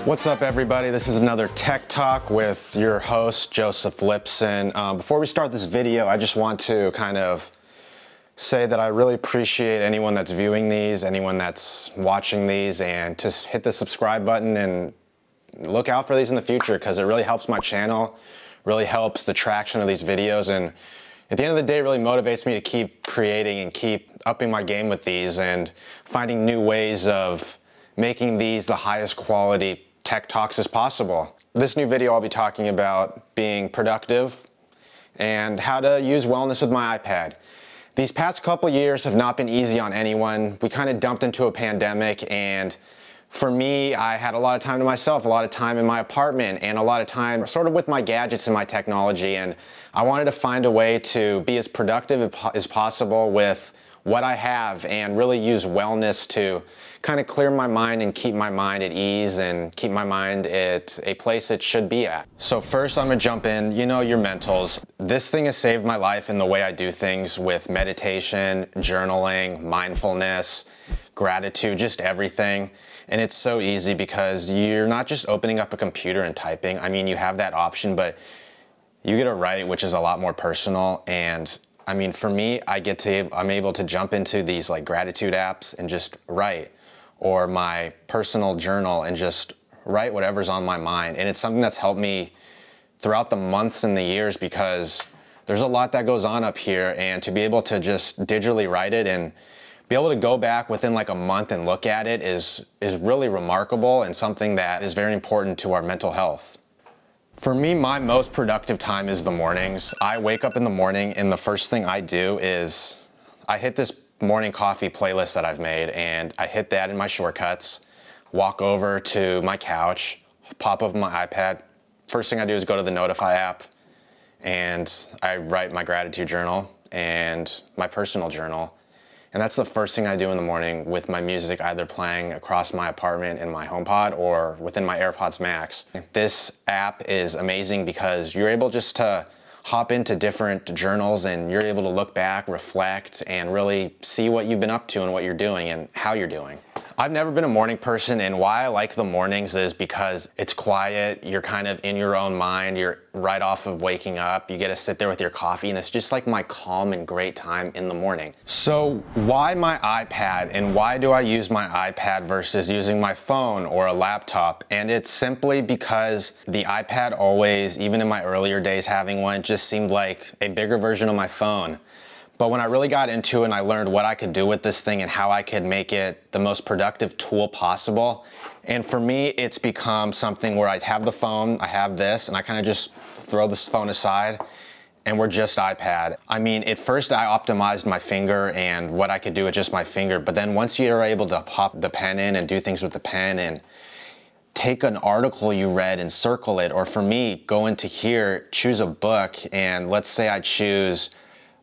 What's up, everybody? This is another Tech Talk with your host, Joseph Lipson. Before we start this video, I just want to kind of say that I really appreciate anyone that's viewing these, anyone that's watching these, and just hit the subscribe button and look out for these in the future because it really helps my channel, really helps the traction of these videos, and at the end of the day, it really motivates me to keep creating and keep upping my game with these and finding new ways of making these the highest quality tech talks as possible. This new video I'll be talking about being productive and how to use wellness with my iPad. These past couple years have not been easy on anyone. We kind of dumped into a pandemic, and for me, I had a lot of time to myself, a lot of time in my apartment, and a lot of time sort of with my gadgets and my technology, and I wanted to find a way to be as productive as possible with what I have and really use wellness to kind of clear my mind and keep my mind at ease and keep my mind at a place it should be at. So first I'm gonna jump in, you know, your mentals. This thing has saved my life in the way I do things with meditation, journaling, mindfulness, gratitude, just everything. And it's so easy because you're not just opening up a computer and typing. I mean, you have that option, but you get to write, which is a lot more personal. And I mean, for me, I'm able to jump into these like gratitude apps and just write, or my personal journal and just write whatever's on my mind. And it's something that's helped me throughout the months and the years because there's a lot that goes on up here, and to be able to just digitally write it and be able to go back within like a month and look at it is really remarkable and something that is very important to our mental health. For me, my most productive time is the mornings. I wake up in the morning and the first thing I do is I hit this morning coffee playlist that I've made, and I hit that in my shortcuts, walk over to my couch, pop up my iPad. First thing I do is go to the Notify app and I write my gratitude journal and my personal journal. And that's the first thing I do in the morning with my music either playing across my apartment in my HomePod or within my AirPods Max. This app is amazing because you're able just to hop into different journals and you're able to look back, reflect, and really see what you've been up to and what you're doing and how you're doing. I've never been a morning person, and why I like the mornings is because it's quiet, you're kind of in your own mind, you're right off of waking up, you get to sit there with your coffee, and it's just like my calm and great time in the morning. So why my iPad, and why do I use my iPad versus using my phone or a laptop? And it's simply because the iPad always, even in my earlier days having one, just seemed like a bigger version of my phone. But when I really got into it and I learned what I could do with this thing and how I could make it the most productive tool possible, and for me, it's become something where I have the phone, I have this, and I kind of just throw this phone aside, and we're just iPad. I mean, at first I optimized my finger and what I could do with just my finger, but then once you're able to pop the pen in and do things with the pen and take an article you read and circle it, or for me, go into here, choose a book, and let's say I choose,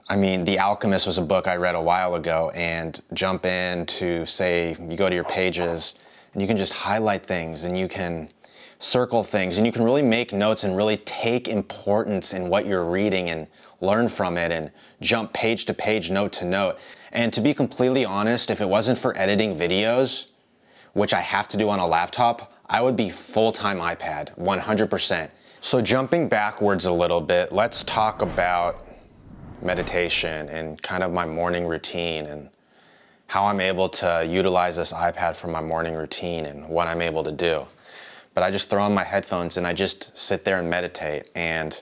The Alchemist was a book I read a while ago, and jump in to, say, you go to your pages and you can just highlight things and you can circle things and you can really make notes and really take importance in what you're reading and learn from it and jump page to page, note to note. And to be completely honest, if it wasn't for editing videos, which I have to do on a laptop, I would be full-time iPad, 100%. So jumping backwards a little bit, let's talk about meditation and kind of my morning routine and how I'm able to utilize this iPad for my morning routine and what I'm able to do. But I just throw on my headphones and I just sit there and meditate, and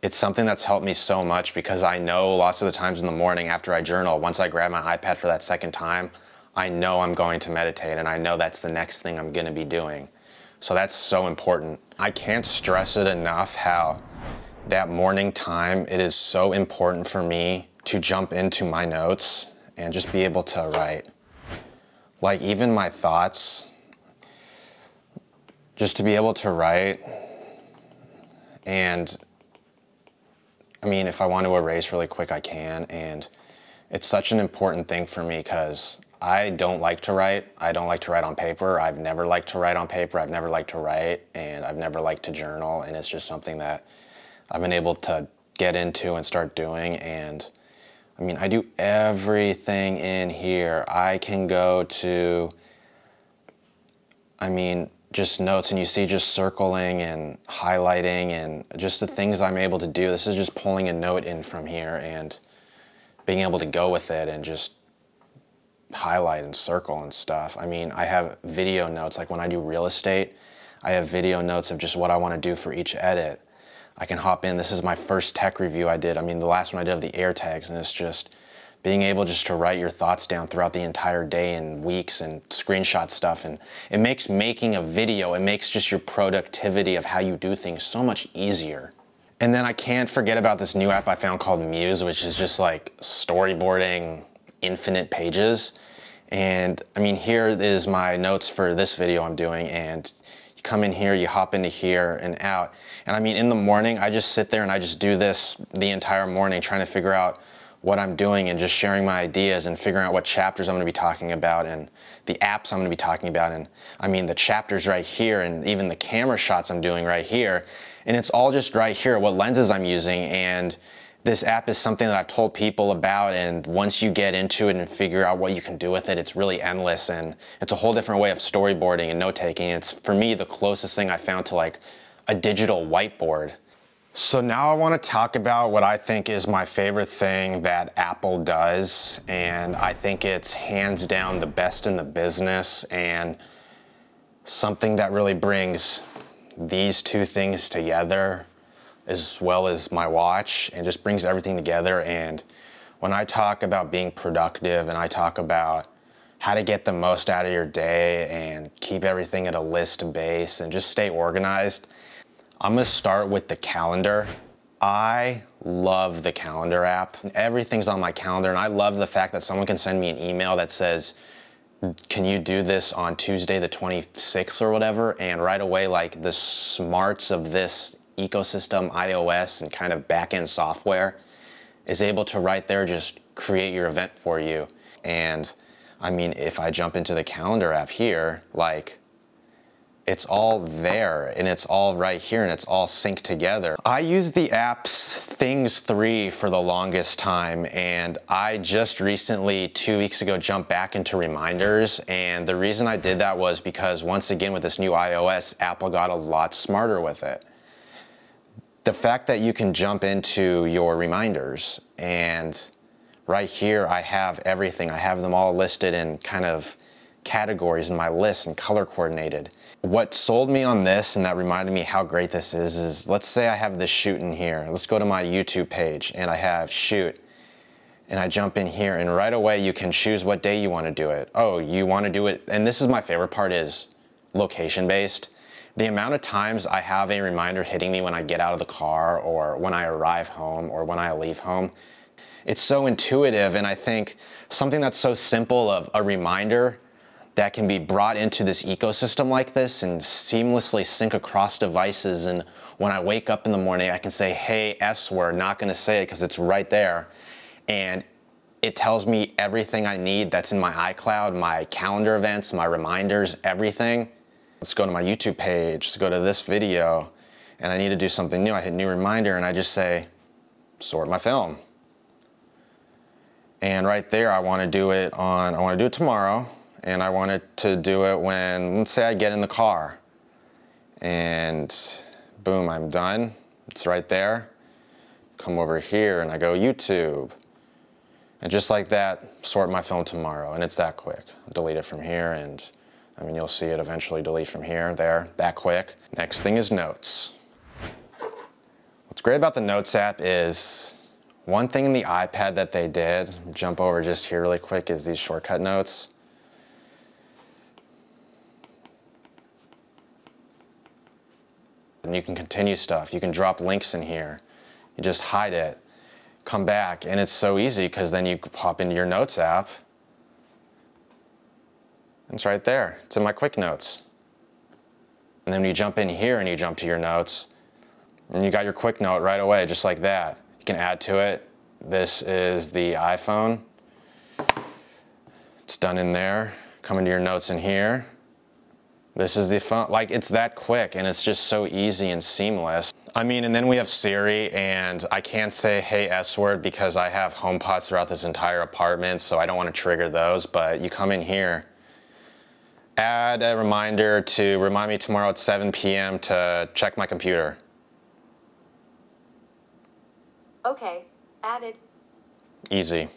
it's something that's helped me so much because I know lots of the times in the morning after I journal, once I grab my iPad for that second time, I know I'm going to meditate and I know that's the next thing I'm going to be doing. So that's so important. I can't stress it enough how that morning time, it is so important for me to jump into my notes and just be able to write. Like even my thoughts, just to be able to write. And if I want to erase really quick, I can. And it's such an important thing for me because I don't like to write. I don't like to write on paper. I've never liked to write on paper. I've never liked to write, and I've never liked to journal. And it's just something that I've been able to get into and start doing. And I do everything in here. I can go to, just notes, and you see just circling and highlighting and just the things I'm able to do. This is just pulling a note in from here and being able to go with it and just highlight and circle and stuff. I mean, I have video notes, like when I do real estate, I have video notes of just what I want to do for each edit. I can hop in. This is my first tech review I did. I mean, the last one I did of the AirTags, and it's just being able just to write your thoughts down throughout the entire day and weeks and screenshot stuff. And it makes making a video, it makes just your productivity of how you do things so much easier. And then I can't forget about this new app I found called Muse, which is just like storyboarding infinite pages. And I mean, here is my notes for this video I'm doing, and you come in here, you hop into here and out. And I mean, in the morning, I just sit there and I just do this the entire morning, trying to figure out what I'm doing and just sharing my ideas and figuring out what chapters I'm going to be talking about and the apps I'm going to be talking about. And I mean, the chapters right here and even the camera shots I'm doing right here. And it's all just right here, what lenses I'm using. And this app is something that I've told people about, and once you get into it and figure out what you can do with it, it's really endless, and it's a whole different way of storyboarding and note-taking. It's, for me, the closest thing I found to like a digital whiteboard. So now I want to talk about what I think is my favorite thing that Apple does, and I think it's hands down the best in the business, and something that really brings these two things together as well as my watch, and just brings everything together. And when I talk about being productive and I talk about how to get the most out of your day and keep everything at a list base and just stay organized, I'm gonna start with the calendar. I love the calendar app. Everything's on my calendar, and I love the fact that someone can send me an email that says, can you do this on Tuesday the 26th or whatever? And right away, like the smarts of this ecosystem, iOS and kind of back-end software, is able to right there just create your event for you. And I mean, if I jump into the calendar app here, like, it's all there and it's all right here and it's all synced together. I used the app's Things 3 for the longest time, and I just recently, 2 weeks ago, jumped back into reminders. And the reason I did that was because, once again, with this new iOS, Apple got a lot smarter with it. The fact that you can jump into your reminders, and right here I have everything. I have them all listed in kind of categories in my list and color coordinated. What sold me on this and that reminded me how great this is let's say I have this shoot in here. Let's go to my YouTube page and I have shoot, and I jump in here, and right away you can choose what day you want to do it. Oh, you want to do it, and this is my favorite part, is location based. The amount of times I have a reminder hitting me when I get out of the car or when I arrive home or when I leave home, it's so intuitive. And I think something that's so simple of a reminder that can be brought into this ecosystem like this and seamlessly sync across devices. And when I wake up in the morning, I can say, hey, S word, not gonna say it because it's right there. And it tells me everything I need that's in my iCloud, my calendar events, my reminders, everything. Let's go to my YouTube page, let's go to this video, and I need to do something new. I hit new reminder and I just say, sort my film. And right there, I wanna do it tomorrow. And I wanted to do it when, let's say I get in the car, and boom, I'm done. It's right there. Come over here and I go YouTube. And just like that, sort my film tomorrow, and it's that quick. Delete it from here, and I mean, you'll see it eventually delete from here, there, that quick. Next thing is notes. What's great about the Notes app is, one thing in the iPad that they did, jump over just here really quick, is these shortcut notes. And you can continue stuff. You can drop links in here. You just hide it, come back, and it's so easy because then you hop into your Notes app. It's right there. It's in my quick notes. And then when you jump in here and you jump to your notes, and you got your quick note right away, just like that. You can add to it. This is the iPhone. It's done in there. Come into your notes in here. This is the phone. Like, it's that quick, and it's just so easy and seamless. I mean, and then we have Siri, and I can't say hey S word because I have HomePods throughout this entire apartment, so I don't want to trigger those, but you come in here Add a reminder to remind me tomorrow at 7 p.m. to check my computer. Okay, added. Easy.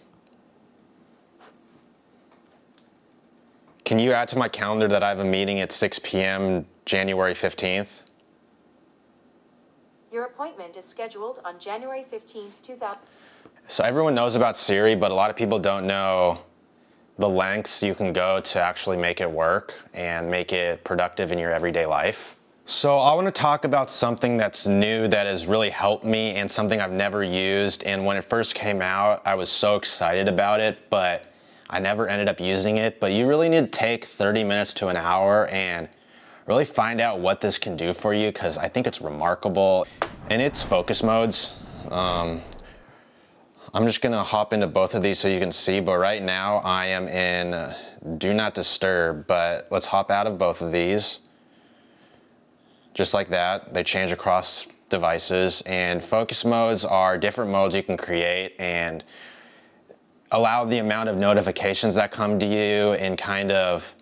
Can you add to my calendar that I have a meeting at 6 p.m. January 15th? Your appointment is scheduled on January 15th, 2000. So everyone knows about Siri, but a lot of people don't know the lengths you can go to actually make it work and make it productive in your everyday life. So I want to talk about something that's new that has really helped me and something I've never used. And when it first came out, I was so excited about it, but I never ended up using it. But you really need to take 30 minutes to an hour and really find out what this can do for you, because I think it's remarkable. And it's focus modes. I'm just gonna hop into both of these so you can see, but right now I am in do not disturb, but let's hop out of both of these. Just like that, they change across devices, and focus modes are different modes you can create and allow the amount of notifications that come to you and kind of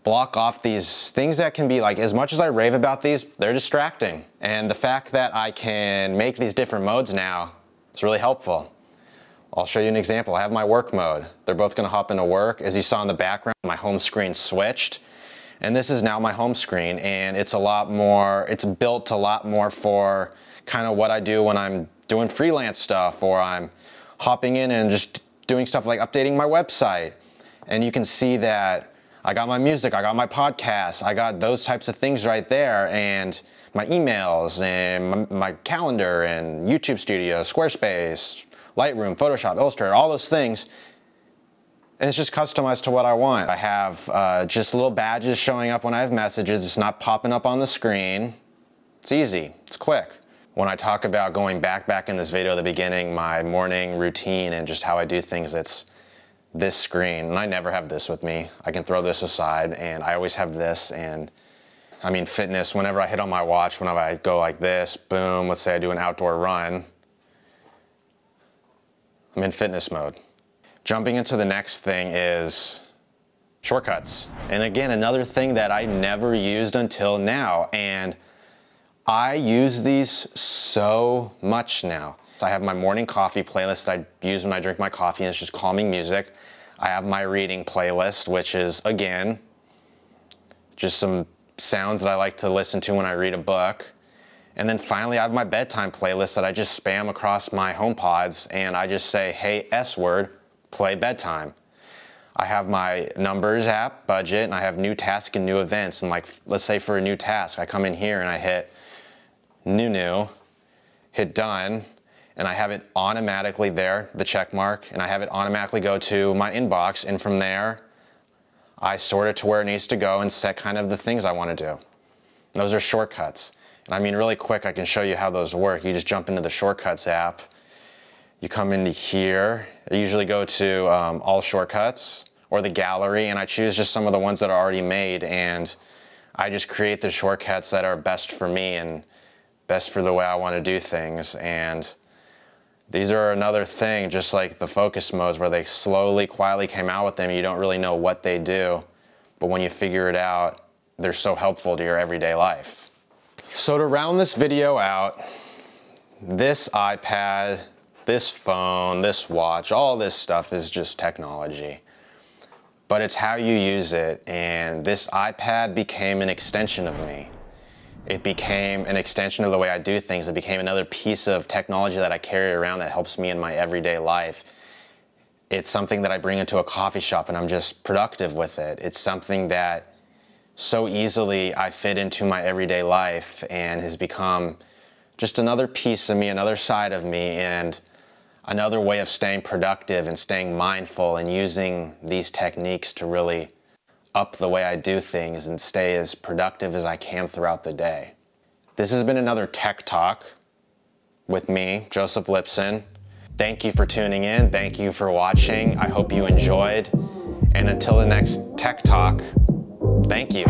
block off these things that can be, like, as much as I rave about these, they're distracting. And the fact that I can make these different modes now is really helpful. I'll show you an example. I have my work mode. They're both gonna hop into work. As you saw in the background, my home screen switched. And this is now my home screen, and it's a lot more, it's built a lot more for kind of what I do when I'm doing freelance stuff, or I'm hopping in and just doing stuff like updating my website. And you can see that I got my music, I got my podcasts, I got those types of things right there, and my emails, and my calendar, and YouTube Studio, Squarespace, Lightroom, Photoshop, Illustrator, all those things. And it's just customized to what I want. I have just little badges showing up when I have messages. It's not popping up on the screen. It's easy, it's quick. When I talk about going back in this video at the beginning, my morning routine and just how I do things, it's this screen. And I never have this with me. I can throw this aside, and I always have this. And I mean, fitness, whenever I hit on my watch, whenever I go like this, boom, let's say I do an outdoor run, I'm in fitness mode. Jumping into the next thing is shortcuts. And again, another thing that I never used until now, and I use these so much now. I have my morning coffee playlist that I use when I drink my coffee, and it's just calming music. I have my reading playlist, which is, again, just some sounds that I like to listen to when I read a book. And then finally, I have my bedtime playlist that I just spam across my HomePods, and I just say, hey, S word, play bedtime. I have my numbers app, budget, and I have new task and new events. And like, let's say for a new task, I come in here and I hit new, hit done, and I have it automatically there, the check mark, and I have it automatically go to my inbox. And from there, I sort it to where it needs to go and set kind of the things I want to do. And those are shortcuts. And I mean, really quick, I can show you how those work. You just jump into the shortcuts app. You come into here. I usually go to all shortcuts or the gallery, and I choose just some of the ones that are already made, and I just create the shortcuts that are best for me and best for the way I want to do things. And these are another thing, just like the focus modes, where they slowly, quietly came out with them. You don't really know what they do, but when you figure it out, they're so helpful to your everyday life. So to round this video out, this iPad, this phone, this watch, all this stuff is just technology. But it's how you use it, and this iPad became an extension of me. It became an extension of the way I do things. It became another piece of technology that I carry around that helps me in my everyday life. It's something that I bring into a coffee shop and I'm just productive with it. It's something that so easily I fit into my everyday life and has become just another piece of me, another side of me, and another way of staying productive and staying mindful and using these techniques to really up the way I do things and stay as productive as I can throughout the day. This has been another Tech Talk with me, Joseph Lipson. Thank you for tuning in. Thank you for watching. I hope you enjoyed. And until the next Tech Talk, thank you.